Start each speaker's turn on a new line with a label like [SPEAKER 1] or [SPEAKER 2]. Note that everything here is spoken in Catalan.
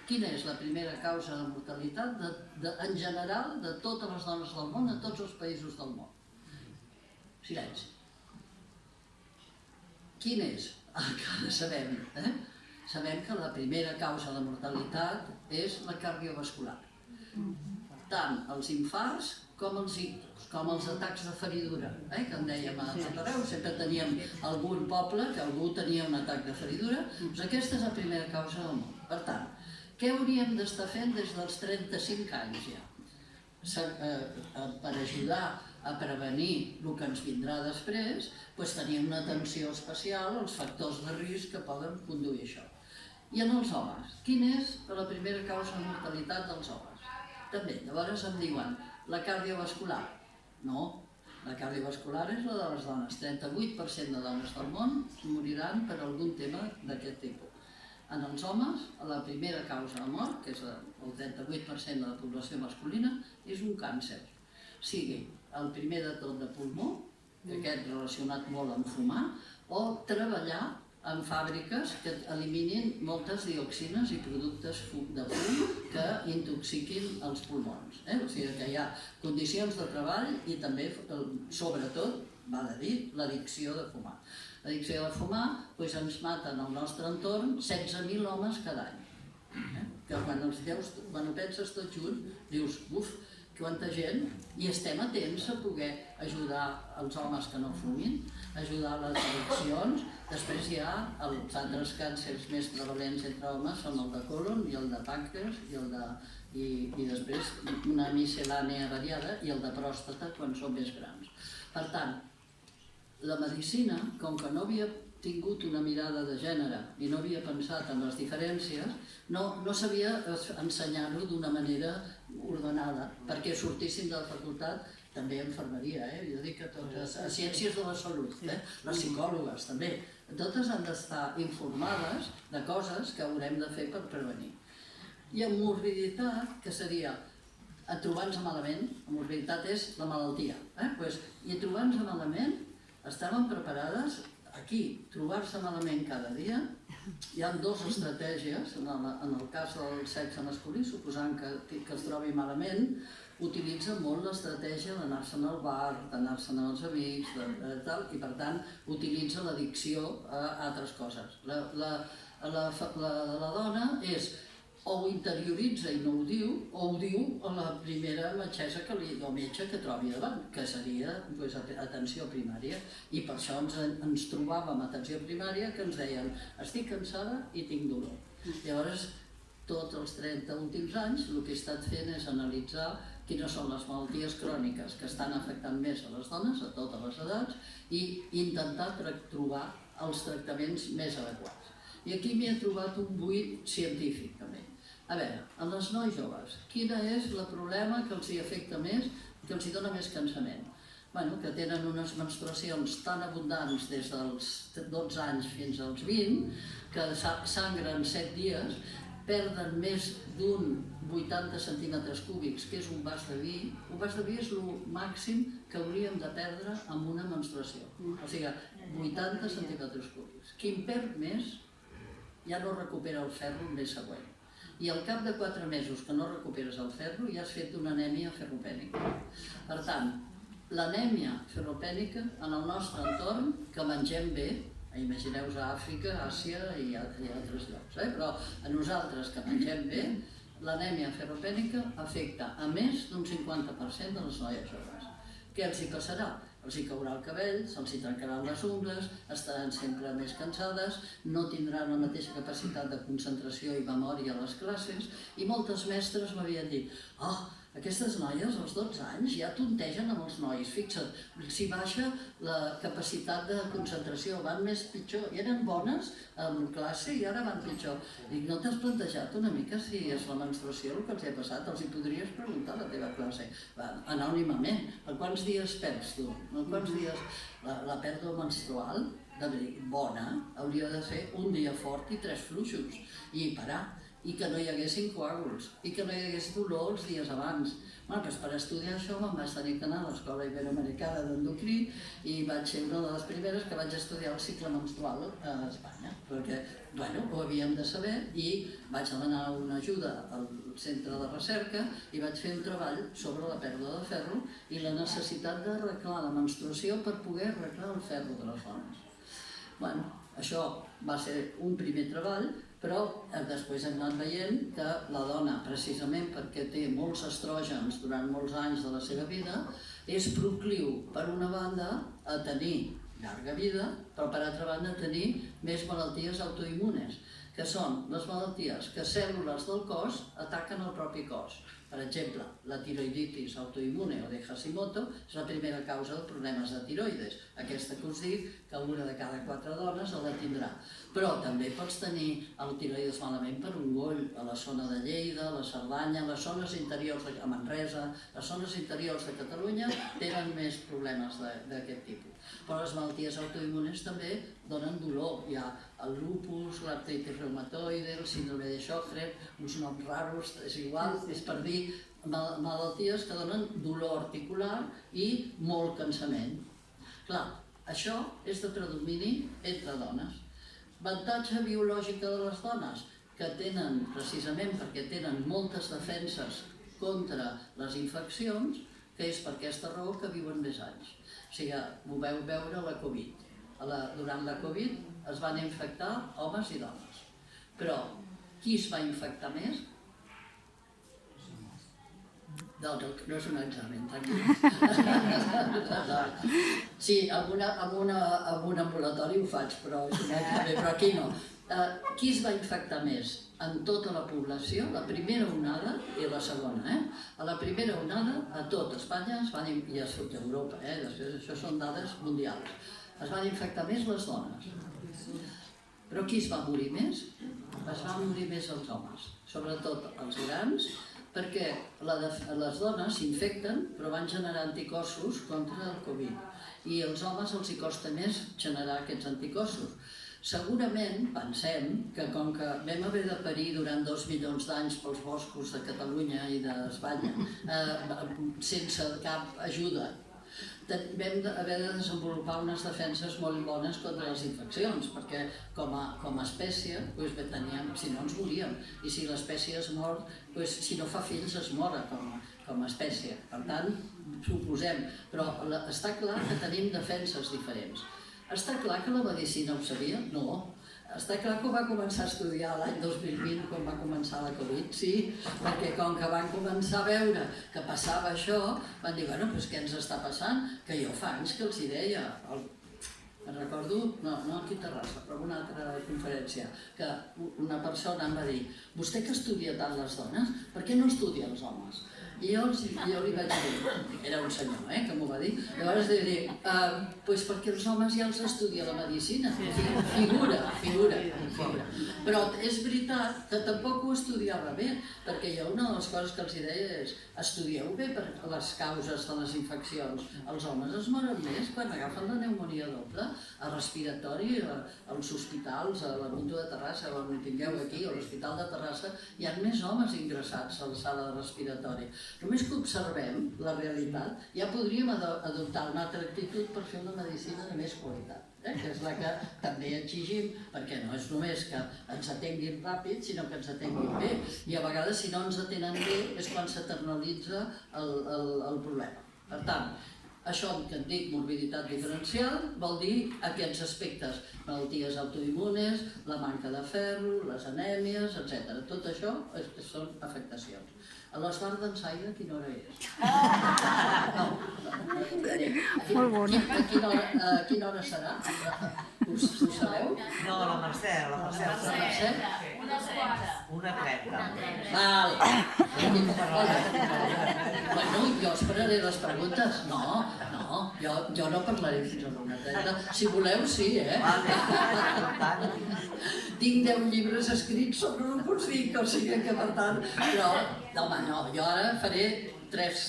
[SPEAKER 1] quina és la primera causa de mortalitat en general de totes les dones del món, a tots els països del món? Silenci. Quin és? Que ara sabem. Sabem que la primera causa de mortalitat és la cardiovascular. Tant els infarts com els ictus, com els atacs de feridura, que en dèiem a tot arreu, sempre teníem algun poble que algú tenia un atac de feridura, doncs aquesta és la primera causa del món. Per tant, què hauríem d'estar fent des dels 35 anys ja? Per ajudar a prevenir el que ens vindrà després, tenim una atenció especial als factors de risc que poden conduir això. I en els homes, quina és la primera causa de mortalitat dels homes? També, llavors em diuen, la cardiovascular. No, la cardiovascular és la de les dones. 38% de dones del món moriran per algun tema d'aquest tipus. En els homes, la primera causa de mort, que és el 38% de la població masculina, és un càncer. Sigui el primer de tot de pulmó, aquest relacionat molt amb fumar, o treballar en fàbriques que eliminin moltes dioxines i productes de fum que intoxiquin els pulmons. O sigui que hi ha condicions de treball i també, sobretot, val a dir, l'addicció de fumar. L'addicció de fumar ens maten al nostre entorn 16.000 homes cada any. Que quan ho penses tot junt, dius, uf, quanta gent, i estem atents a poder ajudar els homes que no fumin, ajudar les addiccions. Després hi ha els altres càncers més prevalents entre homes, són el de còlon i el de pàncreas, i després una miscel·lània variada, i el de pròstata quan són més grans. Per tant, la medicina, com que no havia tingut una mirada de gènere i no havia pensat en les diferències, no sabia ensenyar-ho d'una manera ordenada, perquè sortissin de la facultat, també a infermeria, jo dic que totes, a ciències de la salut, les psicòlogues també, totes han d'estar informades de coses que haurem de fer per prevenir. I en morbiditat, que seria trobar-nos malament, la morbiditat és la malaltia, i trobar-nos malament, estàvem preparades aquí, trobar-se malament cada dia. Hi ha dues estratègies, en el cas del sexe masculí, suposant que es trobi malament, utilitza molt l'estratègia d'anar-se'n al bar, d'anar-se'n als amics, i per tant utilitza l'addicció a altres coses. La dona és o ho interioritza i no ho diu, o ho diu a la primera metgessa o metge que trobi davant, que seria atenció primària. I per això ens trobàvem a atenció primària que ens deien estic cansada i tinc dolor. Llavors, tots els 30 últims anys el que he estat fent és analitzar quines són les malalties cròniques que estan afectant més a les dones, a totes les edats, i intentar trobar els tractaments més adequats. I aquí m'hi he trobat un buit científic també. A veure, en les nois joves, quina és el problema que els hi afecta més, que els hi dona més cansament? Que tenen unes menstruacions tan abundants des dels 12 anys fins als 20, que sangren 7 dies, perden més d'un 80 centímetres cúbics, que és un vas de vi. Un vas de vi és el màxim que hauríem de perdre amb una menstruació. O sigui, 80 centímetres cúbics. Qui en perd més ja no recupera el ferro el mes següent. I al cap de 4 mesos que no recuperes el ferro ja has fet una anèmia ferropènica. Per tant, l'anèmia ferropènica en el nostre entorn, que mengem bé, imagineu-vos a Àfrica, Àsia i altres llocs, però a nosaltres que mengem bé, l'anèmia ferropènica afecta a més d'un 50% de les noies joves. Què els hi passarà? Els hi caurà el cabell, se'ls hi trencaran les ungles, estaran sempre més cansades, no tindran la mateixa capacitat de concentració i memòria a les classes, i moltes mestres m'havien dit aquestes noies als 12 anys ja tontegen amb els nois, fixa't, si baixa la capacitat de concentració, van més pitjor, eren bones en classe i ara van pitjor. Dic, no t'has plantejat una mica si és la menstruació el que els ha passat? Els hi podries preguntar a la teva classe, anònimament, per quants dies perds tu? Per quants dies? La pèrdua menstrual bona hauria de ser un dia fort i 3 fluixos, i parar. i que no hi haguessin coàguls, i que no hi hagués dolor els dies abans. Doncs per estudiar això me'n vaig tenir que anar a l'Escola Iberoamericana d'Endocrí i vaig ser una de les primeres que vaig estudiar el cicle menstrual a Espanya, perquè ho havíem de saber i vaig demanar una ajuda al centre de recerca i vaig fer un treball sobre la pèrdua de ferro i la necessitat d'arreglar la menstruació per poder arreglar el ferro de les dones. Això va ser un primer treball, però després hem anat veient que la dona, precisament perquè té molts estrògens durant molts anys de la seva vida, és procliu, per una banda, a tenir llarga vida, però per altra banda a tenir més malalties autoimmunes, que són les malalties que cèl·lules del cos ataquen el propi cos. Per exemple, la tiroiditis autoimmune o de Hashimoto és la primera causa de problemes de tiroides. Aquesta que us dic que una de cada 4 dones la tindrà. Però també pots tenir el tiroides malament per un goll a la zona de Lleida, la Cerdanya, les zones interiors de Manresa, les zones interiors de Catalunya tenen més problemes d'aquest tipus. Però les malalties autoimmunes també donen dolor. Hi ha el lupus, l'artritis reumatoide, el síndrome de Sjögren, uns noms raros, és igual, és per dir malalties que donen dolor articular i molt cansament. Clar, això és de predomini entre dones. Avantatge biològic de les dones, que tenen, precisament perquè tenen moltes defenses contra les infeccions, que és per aquesta raó que viuen més anys. O sigui, ho veu veure la Covid. Durant la Covid es van infectar homes i dones. Però qui es va infectar més? No és un examen, tranquil. Sí, en un ambulatori ho faig, però és un examen, però aquí no. Qui es va infectar més? En tota la població, la primera onada i la segona. A la primera onada, a tot Espanya i a sud d'Europa, després això són dades mundials, es van infectar més les dones. Però qui es va morir més? Es van morir més els homes, sobretot els grans, perquè les dones s'infecten però van generar anticossos contra el Covid i als homes els hi costa més generar aquests anticossos. Segurament pensem que com que vam haver de parir durant 2 milions d'anys pels boscos de Catalunya i d'Espanya sense cap ajuda, vam haver de desenvolupar unes defenses molt bones contra les infeccions, perquè com a espècie, si no ens moríem, i si l'espècie es mor, si no fa fills es mora com a espècie. Per tant, suposem, però està clar que tenim defenses diferents. Està clar que la medicina ho sabia? No. Està clar que ho va començar a estudiar l'any 2020, quan va començar la Covid, sí, perquè com que van començar a veure que passava això, van dir, bueno, doncs què ens està passant? Que jo fa anys que els hi deia, me'n recordo, no aquí a Terrassa, però en una altra conferència, que una persona em va dir, vostè que estudia tant les dones, per què no estudia els homes? I jo li vaig dir, era un senyor que m'ho va dir, llavors li vaig dir, doncs perquè els homes ja els estudia la medicina, figura. Però és veritat que tampoc ho estudiava bé, perquè jo una de les coses que els deia és, estudieu bé per les causes de les infeccions. Els homes es moren més quan agafen la pneumònia doble, a respiratori, als hospitals, a la Mutua de Terrassa, on ho tingueu aquí, a l'Hospital de Terrassa, hi ha més homes ingressats a la sala de respiratori. Només que observem la realitat, ja podríem adoptar una altra actitud per fer una medicina de més qualitat, que és la que també exigim, perquè no és només que ens atenguin ràpid, sinó que ens atenguin bé. I a vegades, si no ens atenen bé, és quan s'eternalitza el problema. Per tant, això que en dic morbiditat diferencial vol dir aquests aspectes, malalties autoimmunes, la manca de ferro, les anèmies, etc. Tot això són afectacions. A l'Esbar d'Ensaire, a quina hora és?
[SPEAKER 2] Molt bona.
[SPEAKER 1] A quina hora serà? Ho sabeu?
[SPEAKER 3] No, la Mercè. Una 30.
[SPEAKER 1] Val. Bueno, jo esperaré les preguntes. No, jo no parlaré fins a la 1:30. Si voleu, sí, Tinc 10 llibres escrits sobre el que us dic, o sigui que per tant... Però, home, no, jo ara faré 3